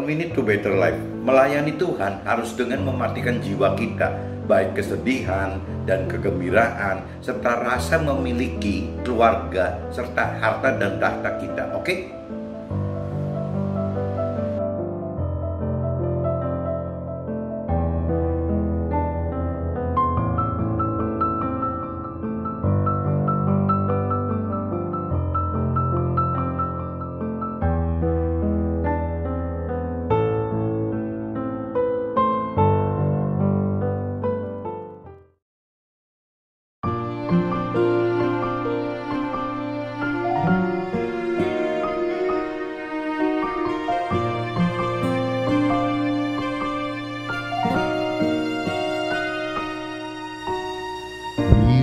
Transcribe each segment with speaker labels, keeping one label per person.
Speaker 1: Minute to Better Life. Melayani Tuhan harus dengan mematikan jiwa kita, baik kesedihan dan kegembiraan, serta rasa memiliki keluarga, serta harta dan tahta kita. Oke?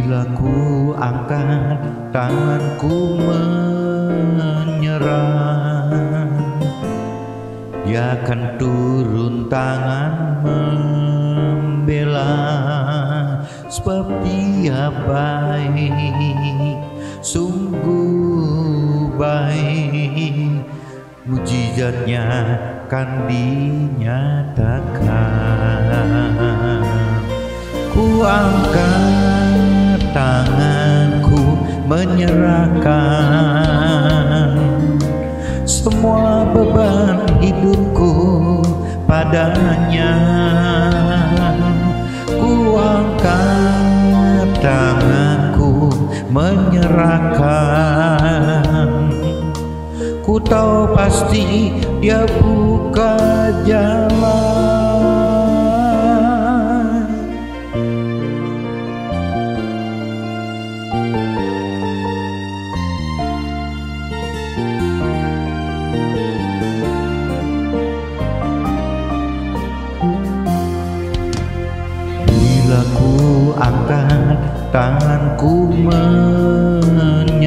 Speaker 2: Bila ku angkat tanganku menyerah, Dia akan turun tangan membela, sebab Dia baik, sungguh baik, mujizatnya kan dinyatakan. Ku angkat tanganku menyerahkan semua beban hidupku padanya. Ku angkat tanganku menyerahkan. Ku tahu pasti Dia buka jalan. Bila ku angkat tanganku menyerah,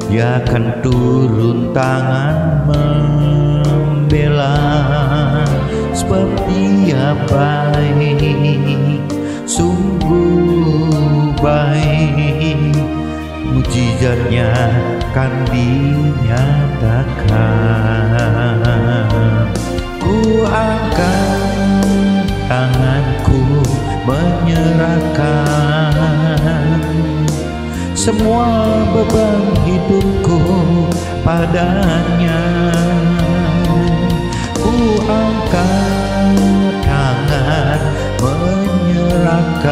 Speaker 2: Dia akan turun tangan membela, sebab Dia baik, sungguh baik, mujizatnya kan dinyatakan. Ku angkat tanganku menyerahkan semua beban hidupku padanya. Ku angkat tangan menyerahkan.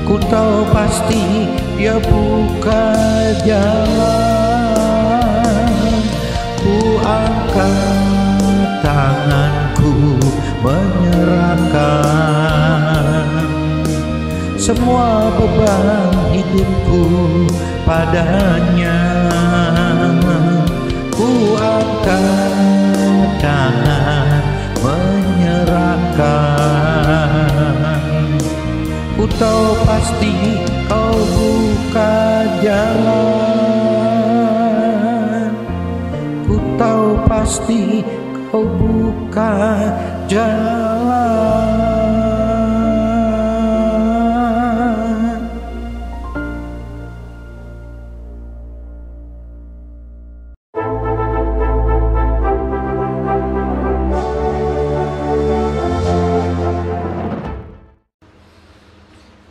Speaker 2: Ku tahu pasti Dia buka jalan. Ku angkat tanganku menyerahkan semua beban hidupku padanya. Ku angkat tangan menyerahkan. Ku tahu pasti Kau buka jalan. Ku tahu pasti Kau buka jalan.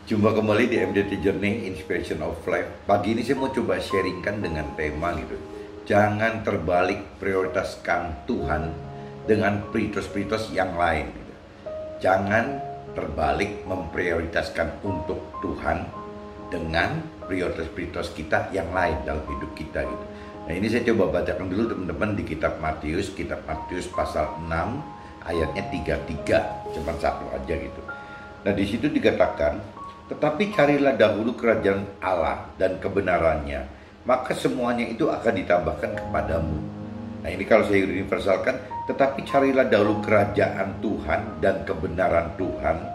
Speaker 1: Jumpa kembali di MDT Journey Inspiration of Life. Pagi ini saya mau coba sharingkan dengan tema gitu. Jangan terbalik prioritaskan Tuhan dengan prioritas-prioritas yang lain gitu. Jangan terbalik memprioritaskan untuk Tuhan dengan prioritas-prioritas kita yang lain dalam hidup kita gitu. Nah, ini saya coba bacakan dulu teman-teman di kitab Matius pasal 6 ayatnya 33, cuma satu aja gitu. Nah, di situ dikatakan, tetapi carilah dahulu kerajaan Allah dan kebenarannya, maka semuanya itu akan ditambahkan kepadamu. Nah, ini kalau saya universalkan, tetapi carilah dahulu kerajaan Tuhan dan kebenaran Tuhan,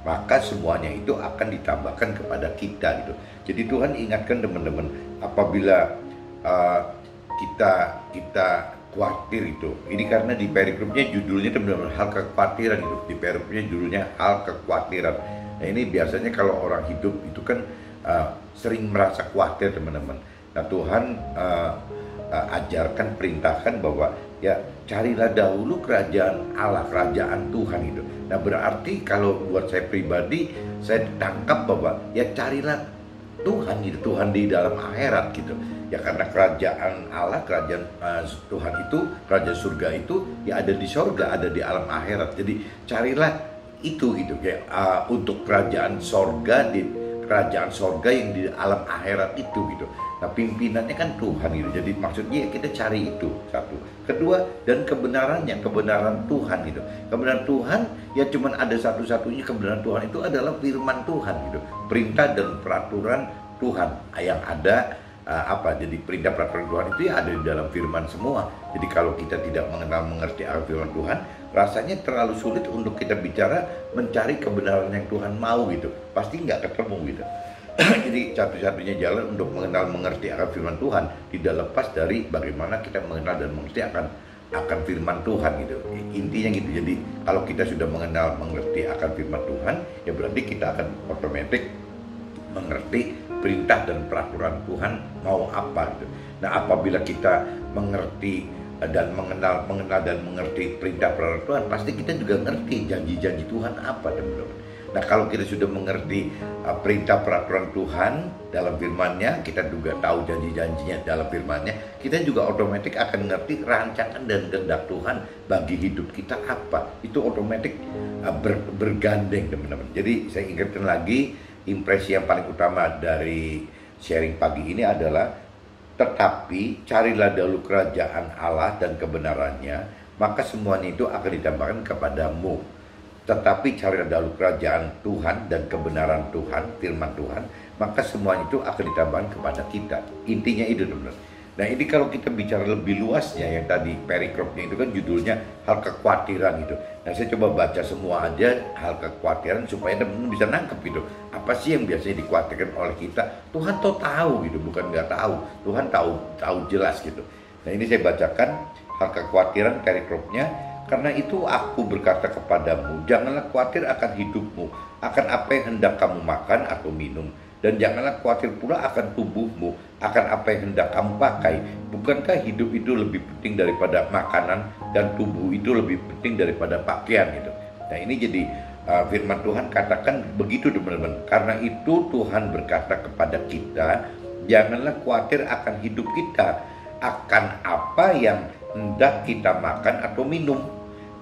Speaker 1: maka semuanya itu akan ditambahkan kepada kita gitu. Jadi Tuhan ingatkan teman-teman, apabila kita khawatir itu, ini karena di perikopnya judulnya teman-teman hal kekhawatiran itu, di perikopnya judulnya hal kekhawatiran. Nah, ini biasanya kalau orang hidup itu kan sering merasa khawatir teman-teman. Nah Tuhan ajarkan, perintahkan bahwa ya carilah dahulu kerajaan Allah, kerajaan Tuhan itu. Nah berarti kalau buat saya pribadi, saya tangkap bahwa ya carilah Tuhan gitu, Tuhan di dalam akhirat gitu. Ya karena kerajaan Allah, kerajaan Tuhan itu, kerajaan surga itu ya ada di surga, ada di alam akhirat. Jadi carilah itu gitu kayak untuk kerajaan surga, di kerajaan surga yang di alam akhirat itu gitu. Nah pimpinannya kan Tuhan gitu. Jadi maksudnya kita cari itu satu. Kedua, dan kebenarannya, kebenaran Tuhan gitu. Kebenaran Tuhan ya cuman ada satu-satunya kebenaran Tuhan itu adalah firman Tuhan gitu. Perintah dan peraturan Tuhan yang ada jadi perintah peraturan Tuhan itu ya ada di dalam firman semua. Jadi kalau kita tidak mengenal mengerti akan firman Tuhan, rasanya terlalu sulit untuk kita bicara mencari kebenaran yang Tuhan mau gitu. Pasti nggak ketemu gitu. Jadi satu-satunya jalan untuk mengenal mengerti akan firman Tuhan tidak lepas dari bagaimana kita mengenal dan mengerti akan firman Tuhan gitu. Intinya gitu. Jadi kalau kita sudah mengenal mengerti akan firman Tuhan, ya berarti kita akan otomatis mengerti perintah dan peraturan Tuhan mau apa gitu. Nah apabila kita mengerti dan mengenal dan mengerti perintah peraturan Tuhan, pasti kita juga ngerti janji-janji Tuhan apa teman-teman. Nah kalau kita sudah mengerti perintah peraturan Tuhan dalam firman-Nya, kita juga tahu janji-janjinya dalam firman-Nya, kita juga otomatis akan ngerti rancangan dan kehendak Tuhan bagi hidup kita apa. Itu otomatis bergandeng teman-teman. Jadi saya ingatkan lagi, impresi yang paling utama dari sharing pagi ini adalah tetapi carilah dahulu kerajaan Allah dan kebenarannya, maka semuanya itu akan ditambahkan kepadamu. Tetapi carilah dahulu kerajaan Tuhan dan kebenaran Tuhan, firman Tuhan, maka semuanya itu akan ditambahkan kepada kita. Intinya itu teman-teman. Nah ini kalau kita bicara lebih luasnya, yang tadi perikopnya itu kan judulnya hal kekhawatiran gitu. Nah saya coba baca semua aja hal kekhawatiran supaya teman-teman bisa nangkep gitu. Apa sih yang biasanya dikhawatirkan oleh kita? Tuhan tahu gitu, bukan nggak tahu. Tuhan tahu jelas gitu. Nah ini saya bacakan hal kekhawatiran perikopnya. Karena itu aku berkata kepadamu, janganlah khawatir akan hidupmu, akan apa yang hendak kamu makan atau minum. Dan janganlah khawatir pula akan tubuhmu, akan apa yang hendak kamu pakai. Bukankah hidup itu lebih penting daripada makanan, dan tubuh itu lebih penting daripada pakaian gitu. Nah ini jadi firman Tuhan katakan begitu teman-teman. Karena itu Tuhan berkata kepada kita, janganlah khawatir akan hidup kita, akan apa yang hendak kita makan atau minum.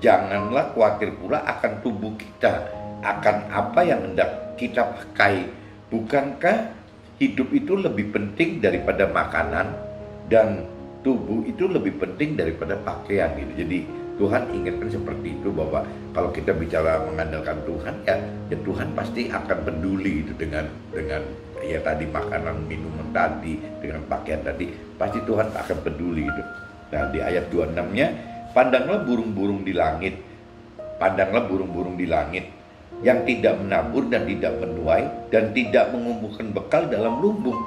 Speaker 1: Janganlah khawatir pula akan tubuh kita, akan apa yang hendak kita pakai. Bukankah hidup itu lebih penting daripada makanan, dan tubuh itu lebih penting daripada pakaian gitu. Jadi Tuhan ingatkan seperti itu, bahwa kalau kita bicara mengandalkan Tuhan, ya Tuhan pasti akan peduli gitu dengan ya tadi makanan, minuman tadi, dengan pakaian tadi, pasti Tuhan akan peduli gitu. Nah di ayat 26-nya, pandanglah burung-burung di langit, pandanglah burung-burung di langit, yang tidak menabur dan tidak menuai dan tidak mengumpulkan bekal dalam lumbung.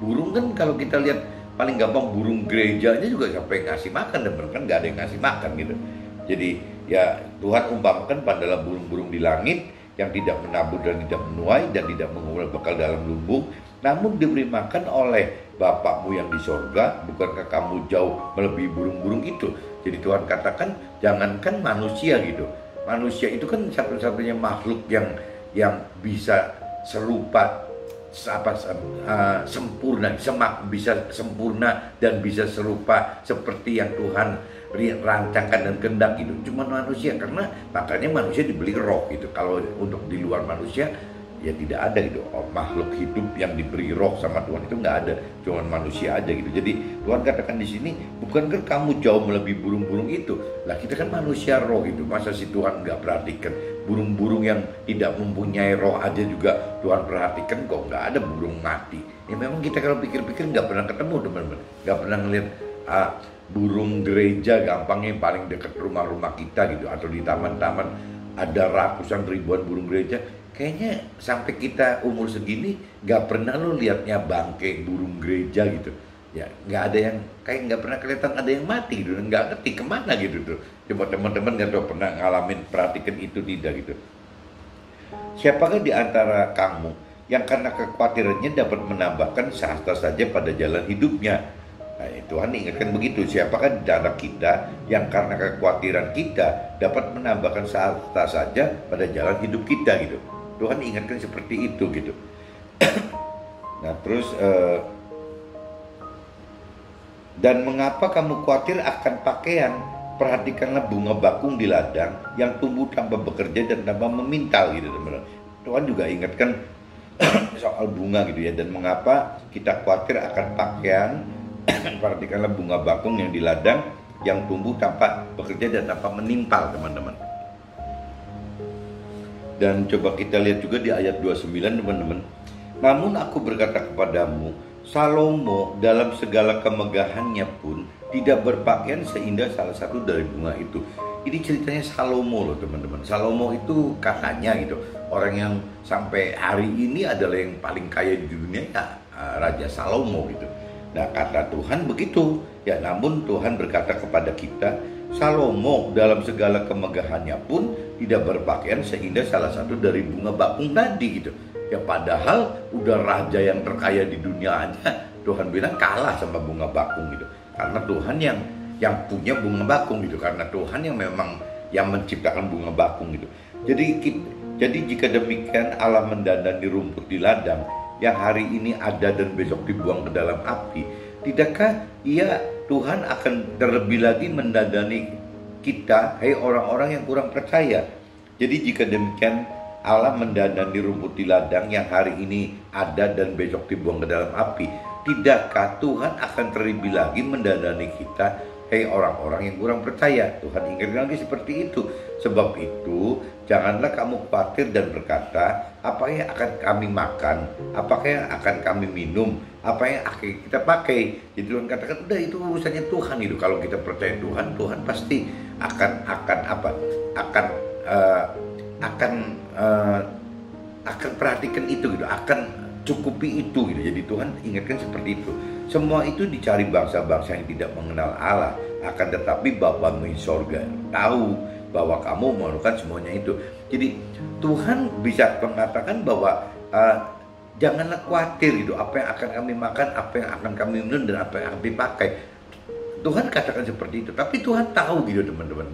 Speaker 1: Burung kan kalau kita lihat paling gampang burung gerejanya juga sampai ngasih makan, dan kan nggak ada yang ngasih makan gitu. Jadi ya Tuhan umpamakan pandanglah burung-burung di langit yang tidak menabur dan tidak menuai dan tidak mengumpulkan bekal dalam lumbung, namun diberi makan oleh Bapakmu yang di sorga. Bukankah kamu jauh melebihi burung-burung itu? Jadi Tuhan katakan jangankan manusia gitu. Manusia itu kan satu-satunya makhluk yang bisa serupa sempurna, bisa sempurna dan bisa serupa seperti yang Tuhan rancangkan dan kehendak gitu. Cuma manusia, karena makanya manusia diberi roh gitu. Kalau untuk di luar manusia ya tidak ada gitu, makhluk hidup yang diberi roh sama Tuhan itu nggak ada, cuma manusia aja gitu. Jadi Tuhan katakan di sini, bukankah kamu jauh melebihi burung-burung itu? Lah kita kan manusia roh gitu, masa si Tuhan nggak perhatikan burung-burung yang tidak mempunyai roh aja juga Tuhan perhatikan? Kok nggak ada burung mati? Ya memang kita kalau pikir-pikir nggak pernah ketemu teman-teman, nggak pernah ngeliat burung gereja gampangnya paling dekat rumah-rumah kita gitu, atau di taman-taman ada ratusan ribuan burung gereja. Kayaknya sampai kita umur segini nggak pernah lo liatnya bangkai burung gereja gitu. Ya nggak ada yang, kayak nggak pernah kelihatan ada yang mati gitu, nggak ngerti kemana gitu tuh. Coba teman-teman nggak tahu pernah ngalamin, perhatikan itu tidak gitu. Siapakah di antara kamu yang karena kekhawatirannya dapat menambahkan sehasta saja pada jalan hidupnya. Nah, Tuhan ingatkan begitu, siapakah di antara kita yang karena kekhawatiran kita dapat menambahkan sehasta saja pada jalan hidup kita gitu. Tuhan ingatkan seperti itu gitu. Nah terus dan mengapa kamu khawatir akan pakaian? Perhatikanlah bunga bakung di ladang yang tumbuh tanpa bekerja dan tanpa memintal gitu teman-teman. Tuhan juga ingatkan soal bunga gitu ya. Dan mengapa kita khawatir akan pakaian? Perhatikanlah bunga bakung yang di ladang yang tumbuh tanpa bekerja dan tanpa menimpal teman-teman. Dan coba kita lihat juga di ayat 29 teman-teman. Namun aku berkata kepadamu, Salomo dalam segala kemegahannya pun tidak berpakaian seindah salah satu dari bunga itu. Ini ceritanya Salomo loh teman-teman. Salomo itu katanya gitu, orang yang sampai hari ini adalah yang paling kaya di dunia ya, Raja Salomo gitu. Nah kata Tuhan begitu ya, namun Tuhan berkata kepada kita, Salomo dalam segala kemegahannya pun tidak berpakaian seindah salah satu dari bunga bakung tadi gitu. Ya padahal udah raja yang terkaya di dunia aja, Tuhan bilang kalah sama bunga bakung gitu. Karena Tuhan yang punya bunga bakung gitu, karena Tuhan yang memang yang menciptakan bunga bakung gitu. Jadi jika demikian Allah mendandani rumput di ladang yang hari ini ada dan besok dibuang ke dalam api, tidakkah Ia Tuhan akan terlebih lagi mendandani kita, hai orang-orang yang kurang percaya? Jadi jika demikian Allah mendandani rumput di ladang yang hari ini ada dan besok dibuang ke dalam api, tidakkah Tuhan akan terlebih lagi mendandani kita, hei orang-orang yang kurang percaya? Tuhan ingatkan lagi seperti itu. Sebab itu janganlah kamu khawatir dan berkata, apa yang akan kami makan, apakah yang akan kami minum, apa yang akan kita pakai. Jadi Tuhan katakan udah itu urusannya Tuhan itu. Kalau kita percaya Tuhan, Tuhan pasti akan perhatikan itu gitu, akan cukupi itu gitu. Jadi Tuhan ingatkan seperti itu. Semua itu dicari bangsa-bangsa yang tidak mengenal Allah, akan tetapi Bapamu di sorga tahu bahwa kamu memerlukan semuanya itu. Jadi Tuhan bisa mengatakan bahwa janganlah khawatir gitu, apa yang akan kami makan, apa yang akan kami minum, dan apa yang akan dipakai. Tuhan katakan seperti itu, tapi Tuhan tahu gitu teman-teman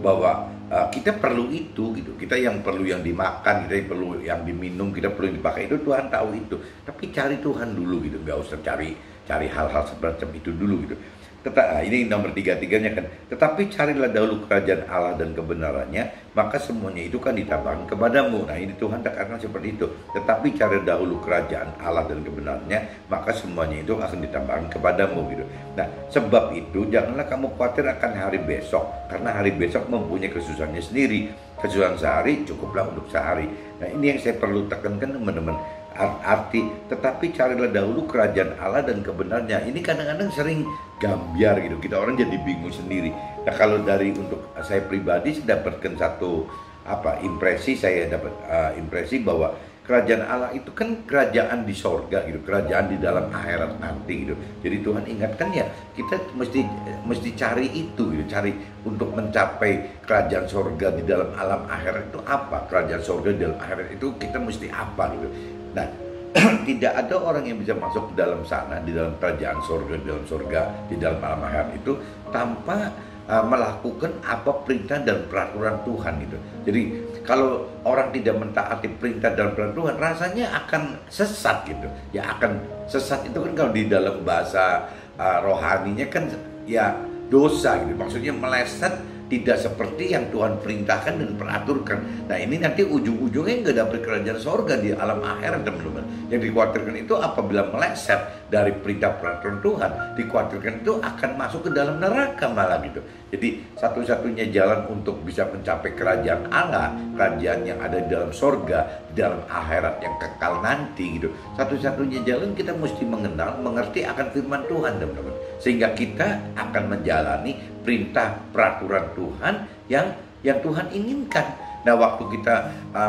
Speaker 1: bahwa kita perlu itu gitu. Kita yang perlu yang dimakan, kita yang perlu yang diminum, kita perlu yang dipakai, itu Tuhan tahu itu. Tapi cari Tuhan dulu gitu, nggak usah cari hal-hal semacam itu dulu gitu. Ini nomor 3-3-nya kan. Tetapi carilah dahulu kerajaan Allah dan kebenarannya, maka semuanya itu kan ditambahkan kepadamu. Nah ini Tuhan katakan seperti itu. Tetapi cari dahulu kerajaan Allah dan kebenarannya, maka semuanya itu akan ditambahkan kepadamu gitu. Nah sebab itu janganlah kamu khawatir akan hari besok, karena hari besok mempunyai kesusahannya sendiri. Kesusahan sehari cukuplah untuk sehari. Nah ini yang saya perlu tekankan teman-teman. Arti tetapi carilah dahulu kerajaan Allah dan kebenarnya. Ini kadang-kadang sering gambiar gitu, kita orang jadi bingung sendiri. Nah kalau dari untuk saya pribadi, saya dapatkan satu impresi, saya dapat impresi bahwa kerajaan Allah itu kan kerajaan di sorga gitu, kerajaan di dalam akhirat nanti gitu. Jadi Tuhan ingatkan ya, kita mesti cari itu gitu, cari untuk mencapai kerajaan sorga di dalam alam akhirat itu apa? Kerajaan sorga di dalam akhirat itu kita mesti apa gitu. Nah, tidak ada orang yang bisa masuk ke dalam sana, di dalam kerajaan sorga, di dalam alam akhirat itu tanpa melakukan apa perintah dan peraturan Tuhan gitu. Jadi kalau orang tidak mentaati perintah dan peraturan Tuhan, rasanya akan sesat gitu. Ya akan sesat itu kan kalau di dalam bahasa rohaninya kan ya dosa gitu. Maksudnya meleset, tidak seperti yang Tuhan perintahkan dan peraturkan. Nah ini nanti ujung-ujungnya nggak dapat kerajaan sorga di alam akhirat teman-teman. Yang dikhawatirkan itu apabila meleset dari perintah peraturan Tuhan, dikhawatirkan itu akan masuk ke dalam neraka malah gitu. Jadi satu-satunya jalan untuk bisa mencapai kerajaan Allah, kerajaan yang ada di dalam sorga, di dalam akhirat yang kekal nanti gitu, satu-satunya jalan kita mesti mengerti akan firman Tuhan teman-teman, sehingga kita akan menjalani perintah peraturan Tuhan yang Tuhan inginkan. Nah waktu kita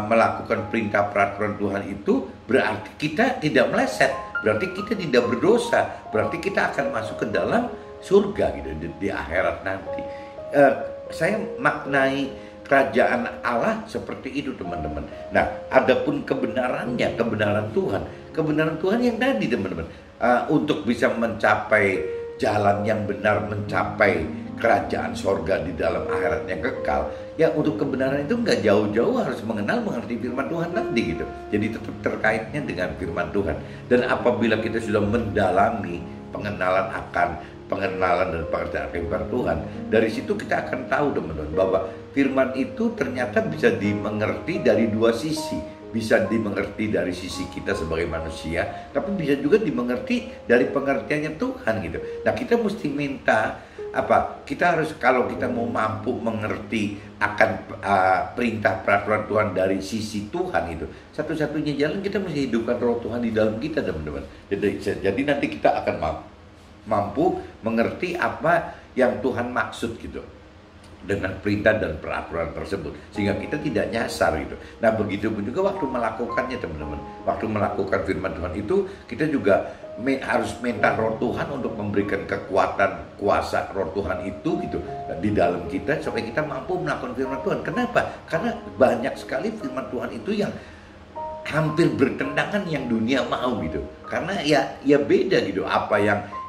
Speaker 1: melakukan perintah peraturan Tuhan itu berarti kita tidak meleset, berarti kita tidak berdosa, berarti kita akan masuk ke dalam surga gitu di akhirat nanti. Saya maknai kerajaan Allah seperti itu teman-teman. Nah, adapun kebenarannya, kebenaran Tuhan yang tadi teman-teman, untuk bisa mencapai jalan yang benar, mencapai kerajaan sorga di dalam akhirat yang kekal, ya untuk kebenaran itu nggak jauh-jauh harus mengerti firman Tuhan tadi gitu. Jadi tetap terkaitnya dengan firman Tuhan. Dan apabila kita sudah mendalami pengenalan dan pengertian firman Tuhan, dari situ kita akan tahu teman-teman bahwa firman itu ternyata bisa dimengerti dari dua sisi. Bisa dimengerti dari sisi kita sebagai manusia, tapi bisa juga dimengerti dari pengertiannya Tuhan gitu. Nah, kita mesti minta apa? Kita harus, kalau kita mau mampu mengerti akan perintah peraturan Tuhan dari sisi Tuhan itu, satu-satunya jalan kita mesti hidupkan Roh Tuhan di dalam kita teman-teman. Jadi nanti kita akan mampu mengerti apa yang Tuhan maksud gitu dengan perintah dan peraturan tersebut, sehingga kita tidak nyasar gitu. Nah, begitu pun juga waktu melakukannya teman-teman. Waktu melakukan firman Tuhan itu, kita juga harus minta Roh Tuhan untuk memberikan kekuatan, kuasa Roh Tuhan itu gitu di dalam kita, supaya kita mampu melakukan firman Tuhan. Kenapa? Karena banyak sekali firman Tuhan itu yang hampir bertentangan yang dunia mau gitu. Karena ya beda gitu, apa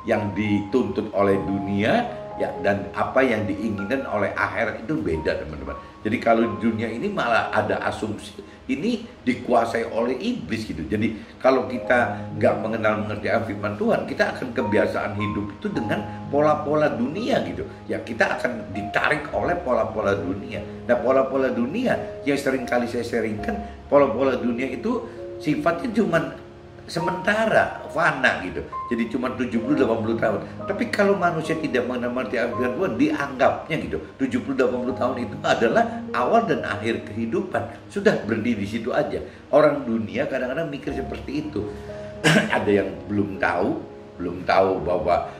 Speaker 1: yang dituntut oleh dunia ya, dan apa yang diinginkan oleh akhirat itu beda teman-teman. Jadi kalau di dunia ini malah ada asumsi ini dikuasai oleh iblis gitu. Jadi kalau kita nggak mengerti firman Tuhan, kita akan kebiasaan hidup itu dengan pola-pola dunia gitu. Ya, kita akan ditarik oleh pola-pola dunia. Nah, pola-pola dunia yang sering kali saya sharingkan, pola-pola dunia itu sifatnya cuman sementara, fana gitu. Jadi cuma 70-80 tahun. Tapi kalau manusia tidak mengerti firman Tuhan, dianggapnya gitu 70-80 tahun itu adalah awal dan akhir kehidupan. Sudah berhenti di situ aja. Orang dunia kadang-kadang mikir seperti itu. Ada yang belum tahu bahwa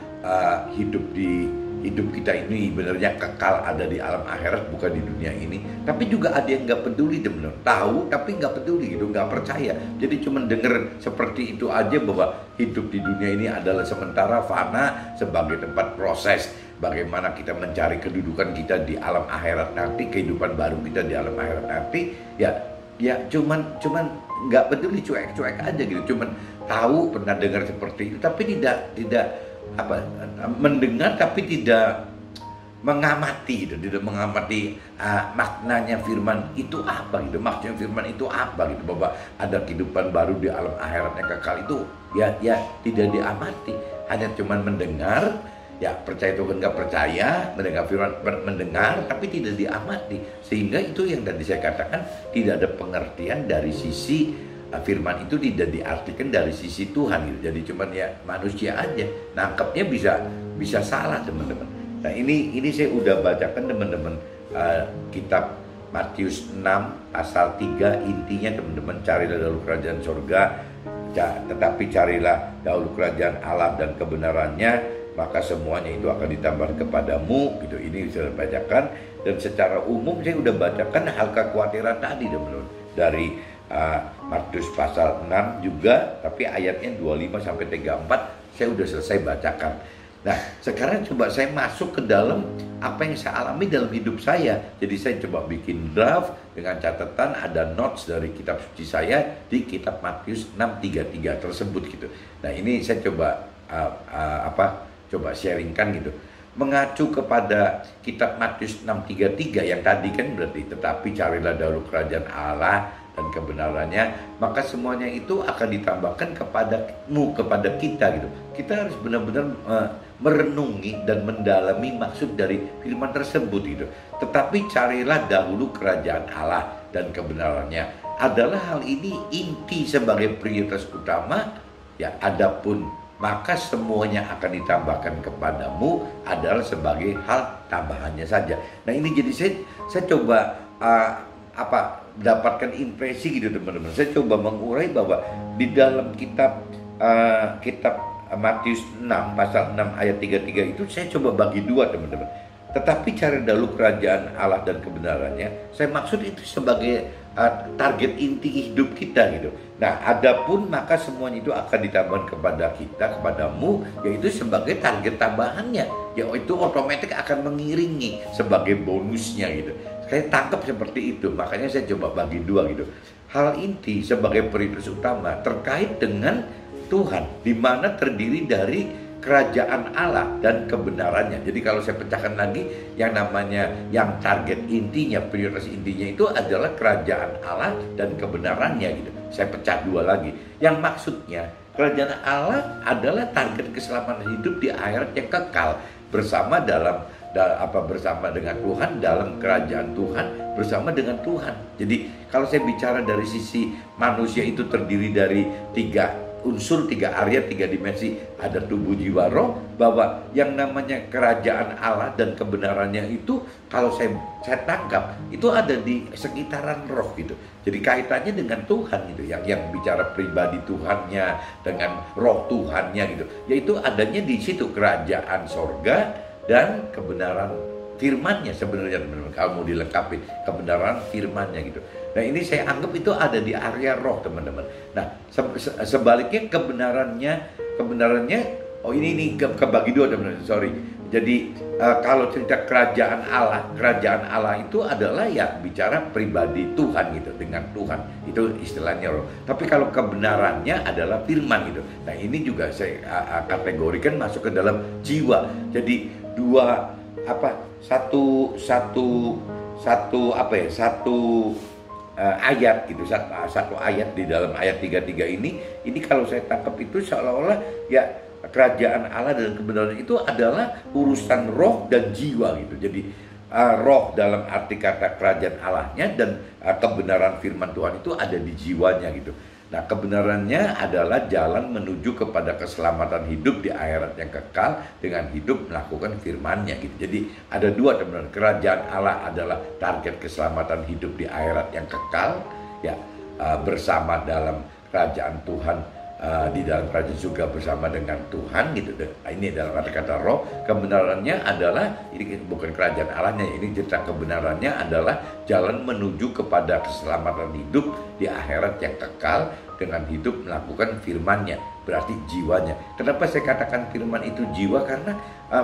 Speaker 1: hidup kita ini benernya kekal ada di alam akhirat, bukan di dunia ini. Tapi juga ada yang nggak peduli teman-teman, tahu tapi nggak peduli gitu, nggak percaya. Jadi cuma denger seperti itu aja bahwa hidup di dunia ini adalah sementara, fana, sebagai tempat proses bagaimana kita mencari kedudukan kita di alam akhirat nanti, kehidupan baru kita di alam akhirat nanti. Ya cuman nggak peduli, cuek-cuek aja gitu. Cuman tahu, pernah dengar seperti itu, tapi tidak mendengar tapi tidak mengamati gitu, tidak mengamati maknanya firman itu apa gitu, maksudnya firman itu apa gitu, bahwa ada kehidupan baru di alam akhirat yang kekal itu ya tidak diamati, hanya cuman mendengar, ya percaya Tuhan nggak percaya, mendengar firman, mendengar tapi tidak diamati, sehingga itu yang tadi saya katakan tidak ada pengertian dari sisi firman itu, tidak diartikan dari sisi Tuhan gitu. Jadi cuman ya manusia aja nangkepnya bisa salah teman-teman. Nah, ini saya udah bacakan teman-teman kitab Matius 6 pasal 3, intinya teman-teman, carilah dahulu kerajaan surga, tetapi carilah dahulu kerajaan Allah dan kebenarannya, maka semuanya itu akan ditambah kepadamu gitu. Ini saya bacakan, dan secara umum saya udah bacakan hal kekhawatiran tadi teman-teman dari Matius pasal 6 juga, tapi ayatnya 25 sampai 34 saya udah selesai bacakan. Nah, sekarang coba saya masuk ke dalam apa yang saya alami dalam hidup saya. Jadi saya coba bikin draft dengan catatan, ada notes dari kitab suci saya di kitab Matius 6:33 tersebut gitu. Nah, ini saya coba coba sharingkan gitu. Mengacu kepada kitab Matius 6:33 yang tadi kan berarti, tetapi carilah dahulu kerajaan Allah dan kebenarannya, maka semuanya itu akan ditambahkan kepada kita gitu. Kita harus benar-benar merenungi dan mendalami maksud dari firman tersebut gitu. Tetapi carilah dahulu kerajaan Allah dan kebenarannya, adalah hal ini inti sebagai prioritas utama ya. Adapun maka semuanya akan ditambahkan kepadamu adalah sebagai hal tambahannya saja. Nah, ini jadi saya coba dapatkan impresi gitu teman-teman. Saya coba mengurai bahwa di dalam kitab Matius 6 pasal 6 ayat 33 itu saya coba bagi dua teman-teman. Tetapi cari dahulu kerajaan Allah dan kebenarannya, saya maksud itu sebagai target inti hidup kita gitu. Nah, adapun maka semuanya itu akan ditambahkan kepada kita, kepadamu, yaitu sebagai target tambahannya, yaitu otomatis akan mengiringi sebagai bonusnya gitu. Saya tangkap seperti itu, makanya saya coba bagi dua gitu. Hal inti sebagai prioritas utama terkait dengan Tuhan, di mana terdiri dari kerajaan Allah dan kebenarannya. Jadi kalau saya pecahkan lagi, yang namanya yang target intinya, prioritas intinya itu adalah kerajaan Allah dan kebenarannya gitu. Saya pecah dua lagi. Yang maksudnya kerajaan Allah adalah target keselamatan hidup di akhirat yang kekal bersama bersama dengan Tuhan dalam kerajaan Tuhan, bersama dengan Tuhan. Jadi kalau saya bicara dari sisi manusia itu terdiri dari tiga unsur, tiga area, tiga dimensi, ada tubuh, jiwa, roh, bahwa yang namanya kerajaan Allah dan kebenarannya itu kalau saya tangkap itu ada di sekitaran roh gitu. Jadi kaitannya dengan Tuhan gitu, yang bicara pribadi Tuhannya dengan roh Tuhannya gitu. Yaitu adanya di situ kerajaan sorga dan kebenaran firman-Nya sebenarnya, teman-teman. Kalau mau dilengkapi kebenaran firman-Nya gitu. Nah, ini saya anggap itu ada di area roh, teman-teman. Nah, sebaliknya kebenarannya oh ini kebagi dua, teman-teman. Sorry. Jadi kalau cerita kerajaan Allah itu adalah ya bicara pribadi Tuhan gitu, dengan Tuhan. Itu istilahnya roh. Tapi kalau kebenarannya adalah firman gitu. Nah, ini juga saya kategorikan masuk ke dalam jiwa. Jadi ayat gitu, satu ayat di dalam ayat 33 ini kalau saya tangkap itu seolah-olah ya kerajaan Allah dan kebenaran itu adalah urusan roh dan jiwa gitu. Jadi roh dalam arti kata kerajaan Allahnya dan kebenaran firman Tuhan itu ada di jiwanya gitu. Nah, kebenarannya adalah jalan menuju kepada keselamatan hidup di akhirat yang kekal dengan hidup melakukan firman-Nya gitu. Jadi ada dua, teman-teman. Kerajaan Allah adalah target keselamatan hidup di akhirat yang kekal ya, bersama dalam kerajaan Tuhan, di dalam kerajaan surga bersama dengan Tuhan gitu. Ini dalam kata roh. Kebenarannya adalah ini bukan kerajaan Allahnya, ini cerita kebenarannya adalah jalan menuju kepada keselamatan hidup di akhirat yang kekal dengan hidup melakukan firman-Nya, berarti jiwanya. Kenapa saya katakan firman itu jiwa? Karena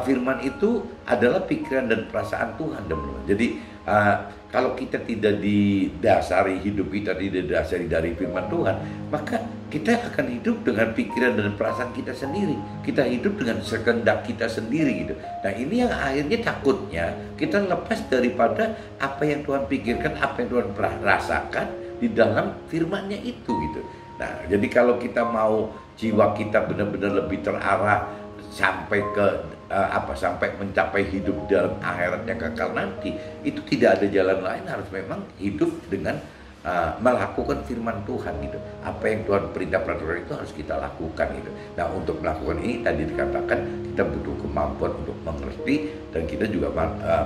Speaker 1: firman itu adalah pikiran dan perasaan Tuhan, teman-teman. Jadi kalau kita tidak didasari, hidup kita tidak didasari dari firman Tuhan, maka kita akan hidup dengan pikiran dan perasaan kita sendiri. Kita hidup dengan sekehendak kita sendiri gitu. Nah, ini yang akhirnya takutnya kita lepas daripada apa yang Tuhan pikirkan, apa yang Tuhan pernah rasakan di dalam firman-Nya itu gitu. Nah, jadi kalau kita mau jiwa kita benar-benar lebih terarah sampai ke sampai mencapai hidup dalam akhirat yang kekal nanti, itu tidak ada jalan lain, harus memang hidup dengan melakukan firman Tuhan gitu. Apa yang Tuhan perintah peraturan itu harus kita lakukan gitu. Nah, untuk melakukan ini tadi dikatakan kita butuh kemampuan untuk mengerti, dan kita juga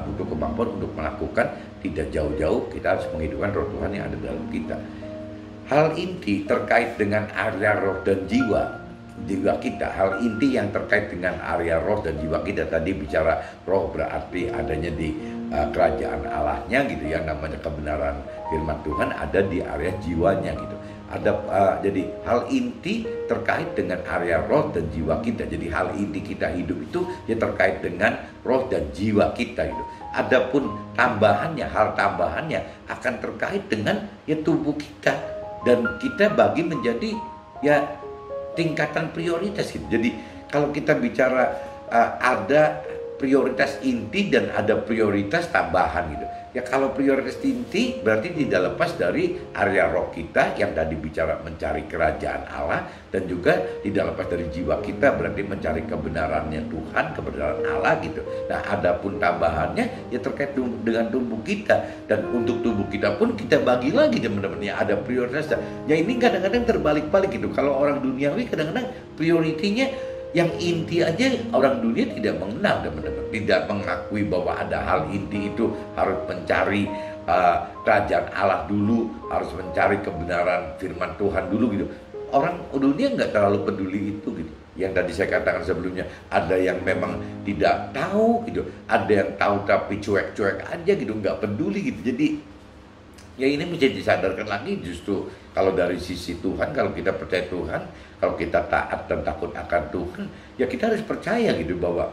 Speaker 1: butuh kemampuan untuk melakukan. Tidak jauh-jauh kita harus menghidupkan roh Tuhan yang ada dalam kita. Hal inti terkait dengan area roh dan jiwa kita, hal inti yang terkait dengan area roh dan jiwa kita, tadi bicara roh berarti adanya di kerajaan Allahnya gitu, yang namanya kebenaran firman Tuhan ada di area jiwanya gitu. Jadi hal inti terkait dengan area roh dan jiwa kita. Jadi hal inti kita hidup itu ya terkait dengan roh dan jiwa kita gitu. Adapun tambahannya, hal tambahannya akan terkait dengan ya tubuh kita, dan kita bagi menjadi ya tingkatan prioritas gitu. Jadi kalau kita bicara ada prioritas inti dan ada prioritas tambahan gitu. Ya kalau prioritas inti berarti tidak lepas dari area roh kita yang tadi bicara mencari kerajaan Allah, dan juga tidak lepas dari jiwa kita berarti mencari kebenarannya Tuhan, kebenaran Allah gitu. Nah, adapun tambahannya ya terkait dengan tubuh kita, dan untuk tubuh kita pun kita bagi lagi, teman-teman, ya ada prioritasnya. Ya ini kadang-kadang terbalik-balik gitu. Kalau orang duniawi kadang-kadang prioritinya yang inti aja orang dunia tidak mengenal, teman-teman, tidak mengakui bahwa ada hal inti itu harus mencari kerajaan Allah dulu, harus mencari kebenaran firman Tuhan dulu gitu. Orang dunia nggak terlalu peduli itu gitu. Yang tadi saya katakan sebelumnya, ada yang memang tidak tahu gitu, ada yang tahu tapi cuek-cuek aja gitu, nggak peduli gitu. Jadi ya ini mesti disadarkan lagi, justru kalau dari sisi Tuhan, kalau kita percaya Tuhan, kalau kita taat dan takut akan Tuhan, ya kita harus percaya gitu bahwa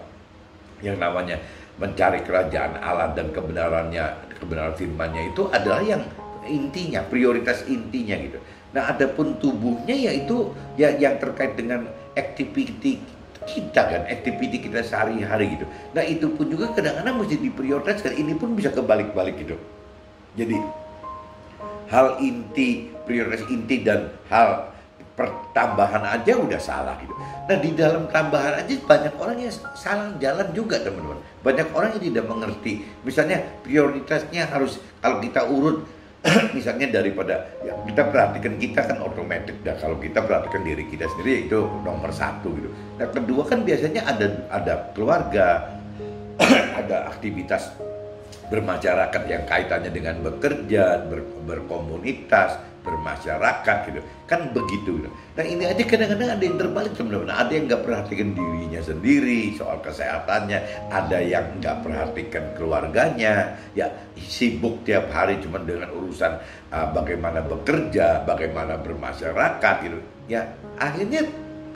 Speaker 1: yang namanya mencari kerajaan Allah dan kebenarannya, kebenaran firman-Nya itu adalah yang intinya, prioritas intinya gitu. Nah, adapun tubuhnya yaitu ya yang terkait dengan activity kita kan, activity kita sehari-hari gitu. Nah, itu pun juga kadang-kadang mesti diprioritaskan. Ini pun bisa kebalik-balik gitu. Jadi hal inti, prioritas inti dan hal pertambahan aja udah salah gitu. Nah, di dalam tambahan aja banyak orang yang salah jalan juga, teman-teman. Banyak orang yang tidak mengerti. Misalnya prioritasnya harus, kalau kita urut misalnya daripada yang kita perhatikan, kita kan otomatis dah, kalau kita perhatikan diri kita sendiri itu nomor satu gitu. Nah, kedua kan biasanya ada keluarga, ada aktivitas bermasyarakat yang kaitannya dengan bekerja, berkomunitas, bermasyarakat gitu, kan begitu gitu. Nah, ini aja kadang-kadang ada yang terbalik, teman-teman. Ada yang nggak perhatikan dirinya sendiri soal kesehatannya, ada yang nggak perhatikan keluarganya, ya sibuk tiap hari cuma dengan urusan bagaimana bekerja, bagaimana bermasyarakat gitu. Ya akhirnya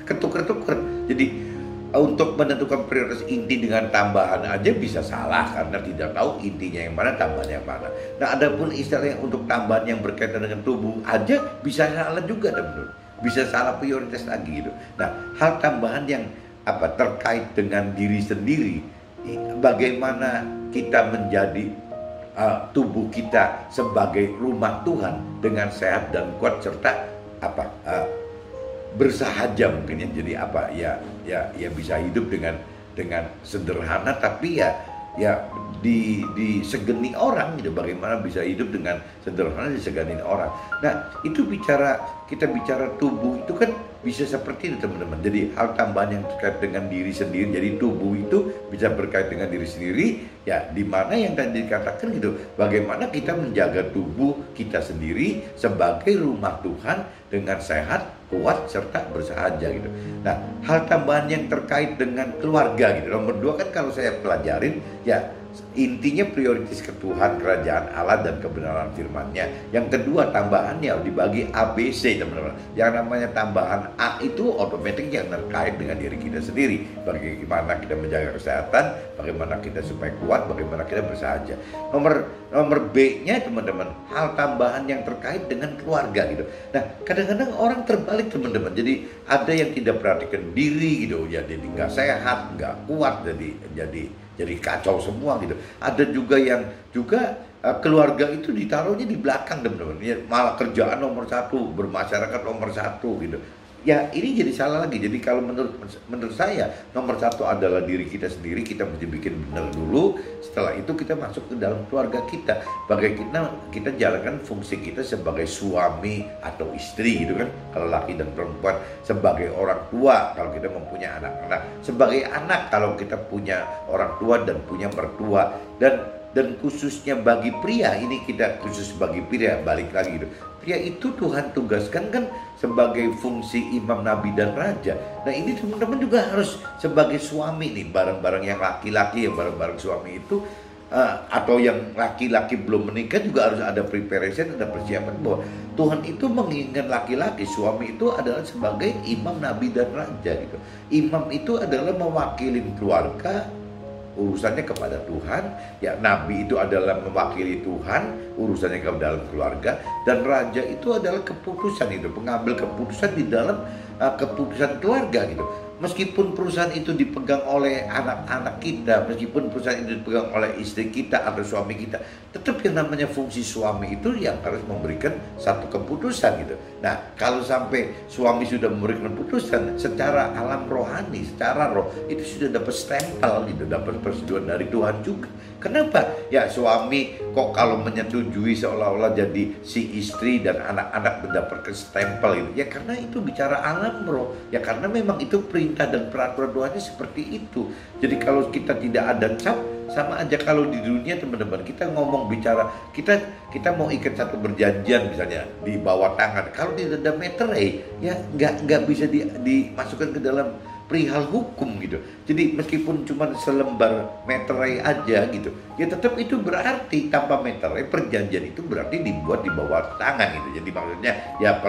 Speaker 1: ketuker-tuker. Jadi untuk menentukan prioritas inti dengan tambahan aja bisa salah karena tidak tahu intinya yang mana, tambahan yang mana. Nah, adapun istilah yang untuk tambahan yang berkaitan dengan tubuh aja bisa salah juga, teman-teman. Bisa salah prioritas lagi gitu. Nah, hal tambahan yang terkait dengan diri sendiri, bagaimana kita menjadi tubuh kita sebagai rumah Tuhan dengan sehat dan kuat serta bersahaja mungkin ya. Jadi ya bisa hidup dengan sederhana tapi ya disegeni orang gitu. Bagaimana bisa hidup dengan sederhana disegani orang. Nah, itu kita bicara tubuh itu kan bisa seperti itu, teman-teman. Jadi hal tambahan yang terkait dengan diri sendiri. Jadi tubuh itu bisa berkait dengan diri sendiri, ya di mana yang tadi dikatakan gitu. Bagaimana kita menjaga tubuh kita sendiri sebagai rumah Tuhan dengan sehat, kuat serta bersahaja gitu. Nah, hal tambahan yang terkait dengan keluarga gitu. Nomor 2 kan kalau saya pelajarin ya intinya prioritas ke Tuhan, kerajaan Allah dan kebenaran firman-Nya. Yang kedua tambahannya dibagi ABC, teman-teman. Yang namanya tambahan A itu otomatis yang terkait dengan diri kita sendiri. Bagaimana kita menjaga kesehatan, bagaimana kita supaya kuat, bagaimana kita bersahaja. Nomor B-nya, teman-teman, hal tambahan yang terkait dengan keluarga gitu. Nah, kadang-kadang orang terbalik, teman-teman. Jadi ada yang tidak perhatikan diri gitu, jadi nggak sehat, nggak kuat, jadi kacau semua gitu. Ada juga yang keluarga itu ditaruhnya di belakang, teman-teman. Ya, malah kerjaan nomor 1, bermasyarakat nomor 1 gitu. Ya ini jadi salah lagi. Jadi kalau menurut saya nomor 1 adalah diri kita sendiri. Kita mesti bikin benar dulu. Setelah itu kita masuk ke dalam keluarga kita. Bagaimana kita jalankan fungsi kita sebagai suami atau istri gitu kan. Kalau laki dan perempuan, sebagai orang tua kalau kita mempunyai anak-anak, sebagai anak kalau kita punya orang tua dan punya mertua, dan khususnya bagi pria, ini kita khusus bagi pria, balik lagi gitu. Pria itu Tuhan tugaskan kan sebagai fungsi imam, nabi dan raja. Nah, ini teman-teman juga harus sebagai suami nih, bareng-bareng yang laki-laki yang bareng-bareng suami itu atau yang laki-laki belum menikah juga harus ada preparation, ada persiapan bahwa Tuhan itu menginginkan laki-laki, suami itu adalah sebagai imam, nabi dan raja gitu. Imam itu adalah mewakili keluarga, urusannya kepada Tuhan, ya nabi itu adalah mewakili Tuhan, urusannya ke dalam keluarga, dan raja itu adalah keputusan itu, pengambil keputusan di dalam keputusan keluarga gitu. Meskipun perusahaan itu dipegang oleh anak-anak kita, meskipun perusahaan itu dipegang oleh istri kita atau suami kita, tetap yang namanya fungsi suami itu yang harus memberikan satu keputusan gitu. Nah, kalau sampai suami sudah memberikan keputusan secara alam rohani, secara roh, itu sudah dapat stempel gitu, dapat persetujuan dari Tuhan juga. Kenapa? Ya suami kok kalau menyetujui seolah-olah jadi si istri dan anak-anak mendapatkan stempel itu. Ya karena itu bicara alam roh. Ya karena memang itu perintah dan peraturan Tuhannya seperti itu. Jadi kalau kita tidak ada cap, sama aja kalau di dunia, teman-teman, kita ngomong bicara, kita mau ikat satu perjanjian misalnya di bawah tangan, kalau tidak ada meterai, ya nggak bisa dimasukkan ke dalam perihal hukum gitu. Jadi meskipun cuma selembar meterai aja gitu, ya tetap itu berarti tanpa meterai perjanjian itu berarti dibuat di bawah tangan gitu. Jadi maksudnya ya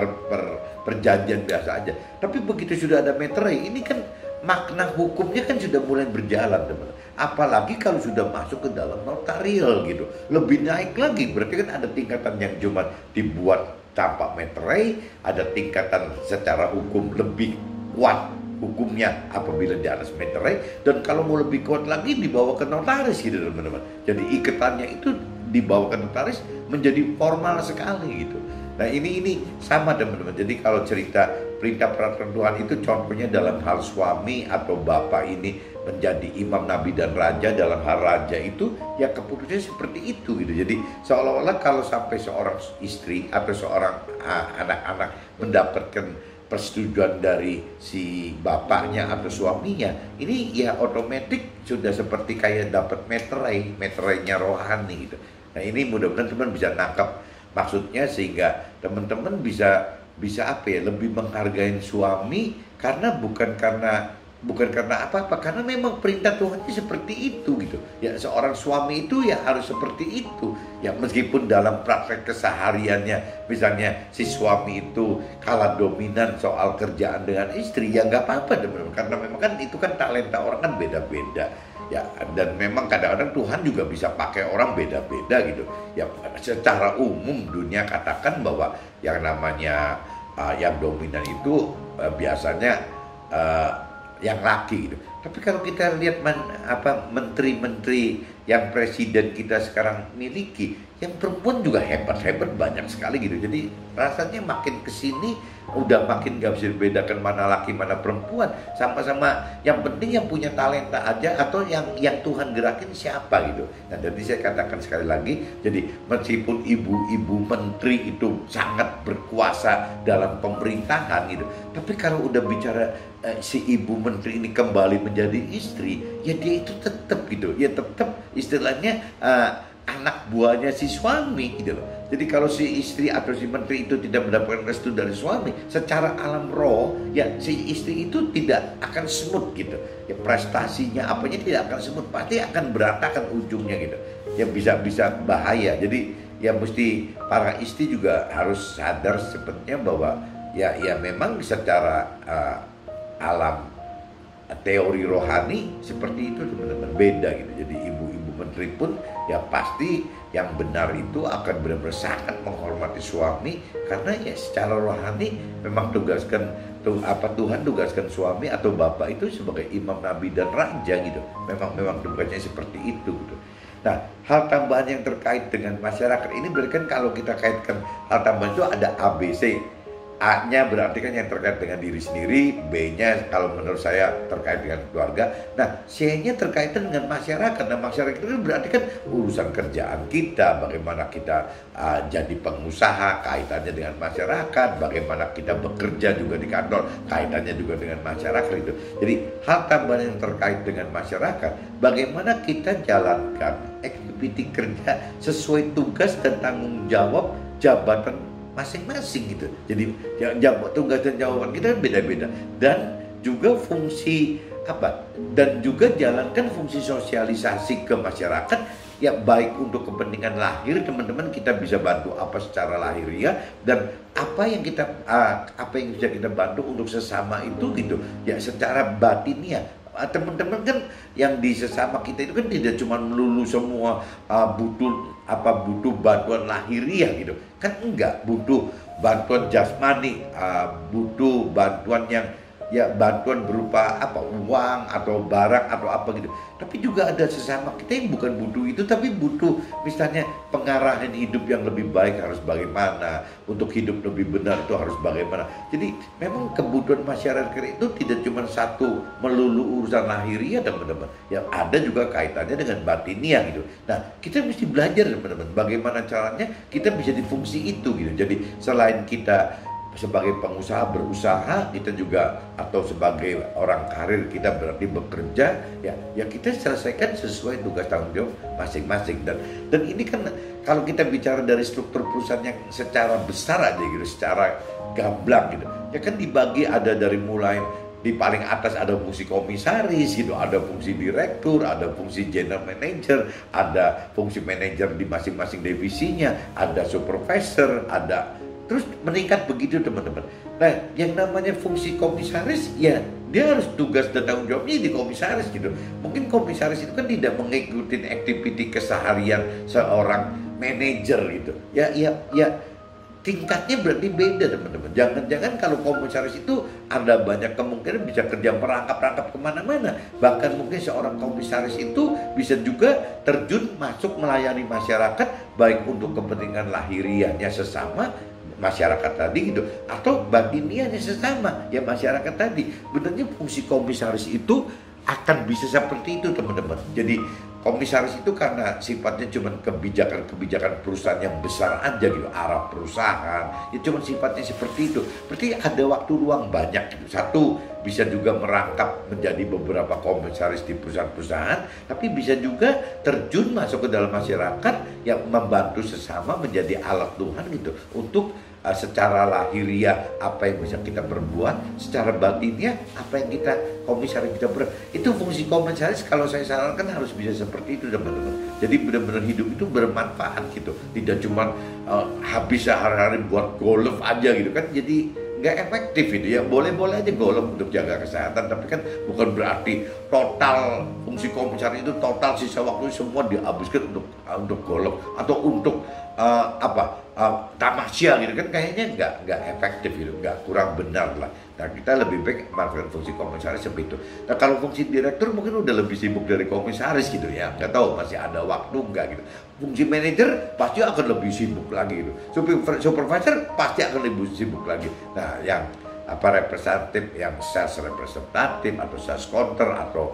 Speaker 1: perjanjian biasa aja. Tapi begitu sudah ada meterai, ini kan makna hukumnya kan sudah mulai berjalan, teman-teman. apalagi kalau sudah masuk ke dalam notarial gitu, lebih naik lagi. Berarti kan ada tingkatan yang cuma dibuat tanpa meterai, ada tingkatan secara hukum lebih kuat hukumnya apabila di atas meterai, dan kalau mau lebih kuat lagi dibawa ke notaris gitu teman-teman. Jadi ikatannya itu dibawa ke notaris menjadi formal sekali gitu. Nah ini sama teman-teman. Jadi kalau cerita perintah peraturan Tuhan itu contohnya dalam hal suami atau bapak ini menjadi imam, nabi dan raja. Dalam hal raja itu ya keputusannya seperti itu gitu. Jadi seolah-olah kalau sampai seorang istri atau seorang anak-anak mendapatkan persetujuan dari si bapaknya atau suaminya, ini ya otomatis sudah seperti kayak dapat meterainya rohani gitu. Nah ini mudah-mudahan teman bisa nangkap maksudnya, sehingga teman-teman bisa apa ya, lebih menghargai suami karena bukan karena apa-apa, karena memang perintah Tuhan seperti itu gitu. Ya seorang suami itu ya harus seperti itu. Ya meskipun dalam praktek kesehariannya misalnya si suami itu kalah dominan soal kerjaan dengan istri, ya nggak apa-apa teman-teman, karena memang kan itu kan talenta orang kan beda-beda. Ya, dan memang kadang-kadang Tuhan juga bisa pakai orang beda-beda gitu. Ya, secara umum dunia katakan bahwa yang namanya yang dominan itu biasanya yang laki gitu. Tapi kalau kita lihat menteri-menteri yang presiden kita sekarang miliki, yang perempuan juga hebat-hebat banyak sekali gitu. Jadi rasanya makin kesini udah makin gak bisa dibedakan mana laki mana perempuan, sama-sama yang penting yang punya talenta aja, atau yang Tuhan gerakin siapa gitu. Nah jadi saya katakan sekali lagi, jadi meskipun ibu-ibu menteri itu sangat berkuasa dalam pemerintahan gitu, tapi kalau udah bicara si ibu menteri ini kembali menjadi istri, ya dia itu tetap gitu, ya tetap istilahnya anak buahnya si suami gitu loh. Jadi kalau si istri atau si menteri itu tidak mendapatkan restu dari suami, secara alam roh ya si istri itu tidak akan smooth gitu. Ya prestasinya apanya tidak akan smooth, pasti akan berantakan ujungnya gitu. Ya bisa bahaya. Jadi ya mesti para istri juga harus sadar sepertinya bahwa ya memang secara alam teori rohani seperti itu teman-teman, beda gitu. Jadi ibu-ibu menteri pun ya pasti yang benar itu akan benar-benar sangat menghormati suami, karena ya secara rohani memang Tuhan tugaskan suami atau bapak itu sebagai imam, nabi dan raja gitu. Memang tugasnya seperti itu gitu. Nah, hal tambahan yang terkait dengan masyarakat ini berarti kan kalau kita kaitkan hal tambahan itu ada ABC. A-nya berarti kan yang terkait dengan diri sendiri, B-nya kalau menurut saya terkait dengan keluarga. Nah, C-nya terkait dengan masyarakat. Nah, masyarakat itu berarti kan urusan kerjaan kita, bagaimana kita jadi pengusaha, kaitannya dengan masyarakat, bagaimana kita bekerja juga di kantor, kaitannya juga dengan masyarakat itu. Jadi, hal tambahan yang terkait dengan masyarakat, bagaimana kita jalankan aktiviti kerja sesuai tugas dan tanggung jawab jabatan masing-masing gitu. Jadi tugas dan jawaban kita beda-beda, dan juga fungsi dan juga jalankan fungsi sosialisasi ke masyarakat ya, baik untuk kepentingan lahir teman-teman, kita bisa bantu apa secara lahiriah, dan apa yang bisa kita bantu untuk sesama itu gitu ya secara batiniah. Teman-teman kan yang di sesama kita itu kan tidak cuma melulu semua butuh bantuan lahiriah gitu kan, enggak, butuh bantuan jasmani, butuh bantuan yang ya bantuan berupa uang atau barang atau apa gitu. Tapi juga ada sesama kita yang bukan butuh itu, tapi butuh misalnya pengarahan hidup yang lebih baik harus bagaimana, untuk hidup lebih benar itu harus bagaimana. Jadi memang kebutuhan masyarakat itu tidak cuma satu melulu urusan lahiriah teman-teman, yang ada juga kaitannya dengan batiniah gitu. Nah kita mesti belajar teman-teman bagaimana caranya kita bisa di fungsi itu gitu. Jadi selain kita sebagai pengusaha berusaha, kita juga atau sebagai orang karir kita berarti bekerja ya kita selesaikan sesuai tugas tanggung jawab masing-masing. Dan ini kan kalau kita bicara dari struktur perusahaan yang secara besar aja gitu, secara gamblang gitu ya kan dibagi, ada dari mulai di paling atas ada fungsi komisaris gitu, ada fungsi direktur, ada fungsi general manager, ada fungsi manajer di masing-masing divisinya, ada supervisor, ada terus meningkat begitu teman-teman. Nah, yang namanya fungsi komisaris ya dia harus tugas dan tanggung jawabnya di komisaris gitu. Mungkin komisaris itu kan tidak mengikuti aktiviti keseharian seorang manajer gitu. Ya tingkatnya berarti beda teman-teman. Jangan-jangan kalau komisaris itu ada banyak kemungkinan bisa kerja merangkap-rangkap kemana-mana. Bahkan mungkin seorang komisaris itu bisa juga terjun masuk melayani masyarakat, baik untuk kepentingan lahiriahnya sesama masyarakat tadi gitu, atau batiniahnya sesama ya masyarakat tadi. Benarnya fungsi komisaris itu akan bisa seperti itu teman-teman. Jadi komisaris itu karena sifatnya cuma kebijakan perusahaan yang besar aja gitu, arah perusahaan ya cuma sifatnya seperti itu. Berarti ada waktu luang banyak gitu. Satu, bisa juga merangkap menjadi beberapa komisaris di perusahaan-perusahaan, tapi bisa juga terjun masuk ke dalam masyarakat yang membantu sesama menjadi alat Tuhan gitu untuk secara lahiriah apa yang bisa kita perbuat, secara batinnya apa yang kita komisaris kita itu fungsi komisaris. Kalau saya sarankan harus bisa seperti itu teman-teman. Jadi benar-benar hidup itu bermanfaat gitu, tidak cuma habis sehari-hari buat golf aja gitu kan, jadi nggak efektif itu ya. Boleh-boleh aja golf untuk jaga kesehatan, tapi kan bukan berarti total fungsi komisaris itu total sisa waktu semua dihabiskan untuk golf atau untuk tamasya gitu kan, kayaknya nggak efektif gitu, kurang benar lah. Nah, kita lebih baik melakukan fungsi komisaris seperti itu. Nah, kalau fungsi direktur mungkin udah lebih sibuk dari komisaris gitu ya, nggak tahu masih ada waktu nggak gitu. Fungsi manajer pasti akan lebih sibuk lagi gitu. Supervisor pasti akan lebih sibuk lagi. Nah, yang representatif, yang sales representatif atau sales counter atau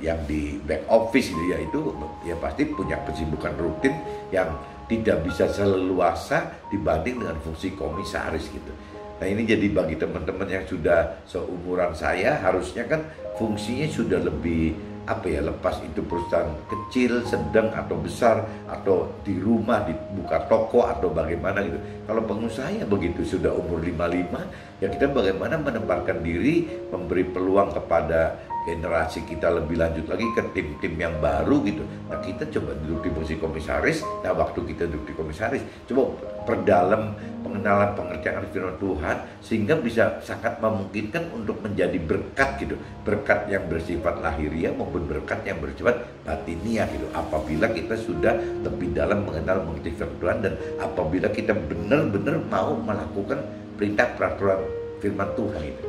Speaker 1: yang di back office gitu ya, itu ya pasti punya kesibukan rutin yang tidak bisa seleluasa dibanding dengan fungsi komisaris gitu. Nah, ini jadi bagi teman-teman yang sudah seumuran saya, harusnya kan fungsinya sudah lebih lepas itu perusahaan kecil, sedang atau besar, atau di rumah dibuka toko atau bagaimana gitu. Kalau pengusaha ya begitu, sudah umur 55 ya kita bagaimana menempatkan diri, memberi peluang kepada generasi kita lebih lanjut lagi ke tim-tim yang baru gitu. Nah, kita coba duduk di posisi komisaris. Nah, waktu kita duduk di komisaris, coba perdalam pengenalan pengertian firman Tuhan sehingga bisa sangat memungkinkan untuk menjadi berkat gitu. Berkat yang bersifat lahiriah maupun berkat yang bersifat batiniah gitu. Apabila kita sudah lebih dalam mengenal mengerti firman Tuhan dan apabila kita benar-benar mau melakukan perintah peraturan firman Tuhan itu.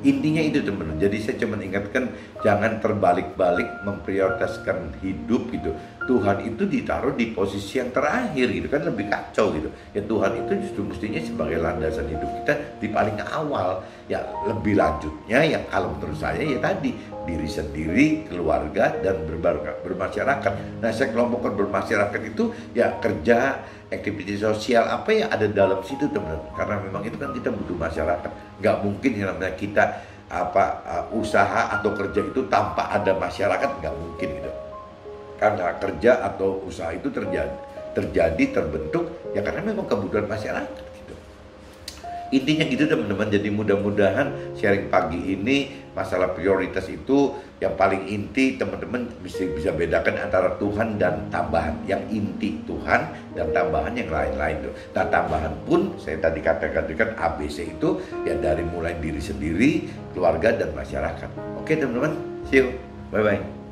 Speaker 1: Intinya itu teman-teman. Jadi saya cuma ingatkan, jangan terbalik-balik memprioritaskan hidup gitu. Tuhan itu ditaruh di posisi yang terakhir gitu kan, lebih kacau gitu. Ya Tuhan itu justru mestinya sebagai landasan hidup kita di paling awal. Ya lebih lanjutnya ya kalau menurut saya ya tadi diri sendiri, keluarga dan bermasyarakat. Nah, saya kelompokkan bermasyarakat itu ya kerja, aktivitas sosial apa yang ada dalam situ teman-teman. Karena memang itu kan kita butuh masyarakat. Nggak mungkin yang namanya kita usaha atau kerja itu tanpa ada masyarakat, nggak mungkin gitu. Karena kerja atau usaha itu terjadi terbentuk ya karena memang kebutuhan masyarakat gitu. Intinya gitu teman-teman. Jadi mudah-mudahan sharing pagi ini masalah prioritas itu yang paling inti teman-teman bisa bedakan antara Tuhan dan tambahan. Yang inti Tuhan dan tambahan yang lain-lain tuh. Nah, tambahan pun saya tadi katakan ABC itu ya dari mulai diri sendiri, keluarga dan masyarakat. Oke teman-teman, see you, bye-bye.